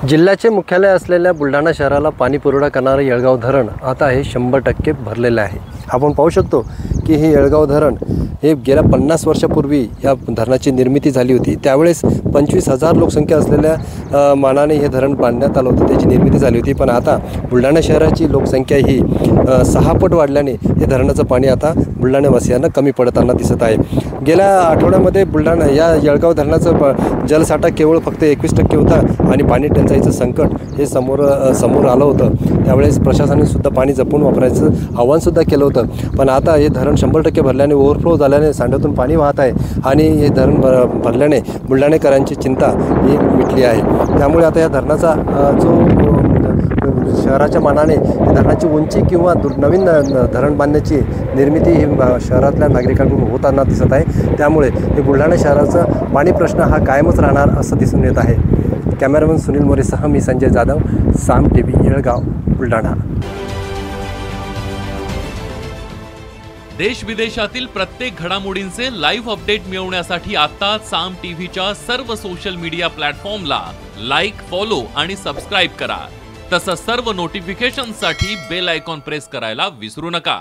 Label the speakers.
Speaker 1: जिल्ह्याचे मुख्यालय असलेल्या बुलढाणा शहराला पाणी पुरवठा करणारे येळगाव धरण आता हे 100% भरलेले आहे। आपण पाहू शकतो की हे येळगाव धरण हे गेल्या 50 वर्षापूर्वी या धरणाची निर्मिती झाली होती। त्यावेळेस 25,000 लोकसंख्या असलेल्या मानाने हे धरण बांधण्यात आलं होतं, त्याची निर्मिती झाली होती। पण आता बुलढाणा शहराची लोकसंख्या ही 6 पट वाढल्याने हे धरणाचं पाणी आता बुलढाणावासियांना कमी पडताना दिसत आहे। गेल्या आठवड्यामध्ये बुलढाणा या येळगाव धरणाचं जलसाठा केवळ फक्त 21% होता आणि पाणी टंचाईचं संकट हे समोर आलं होतं। त्यावेळेस प्रशासनाने सुद्धा पाणी जपून वापरायचं आवाहनसुद्धा केलं होतं। पण आता हे धरण 100% भरल्याने ओव्हरफ्लो झाल्याने सांड्यातून पाणी वाहत आहे आणि हे धरण भरल्याने बुलढाणेकरांची चिंता ही मिटली आहे। त्यामुळे आता या धरणाचा जो शहराच्या मानाने धरणाची उंची किंवा नवीन धरण बांधण्याची निर्मिती ही शहरातल्या नागरिकांकडून होताना दिसत आहे। त्यामुळे हे बुलढाणा शहराचा पाणी प्रश्न हा कायमच राहणार असं दिसून येत आहे। कॅमेरामन सुनील मोरेसह मी संजय जाधव, साम टीव्ही, येळगाव, बुलढाणा।
Speaker 2: देश विदेशातील प्रत्येक घडामोडींचे लाईव्ह अपडेट मिळवण्यासाठी आता साम टीव्हीच्या सर्व सोशल मीडिया प्लॅटफॉर्मला लाईक, फॉलो आणि सबस्क्राईब करा। तसंच सर्व नोटिफिकेशनसाठी बेल आयकॉन प्रेस करायला विसरू नका।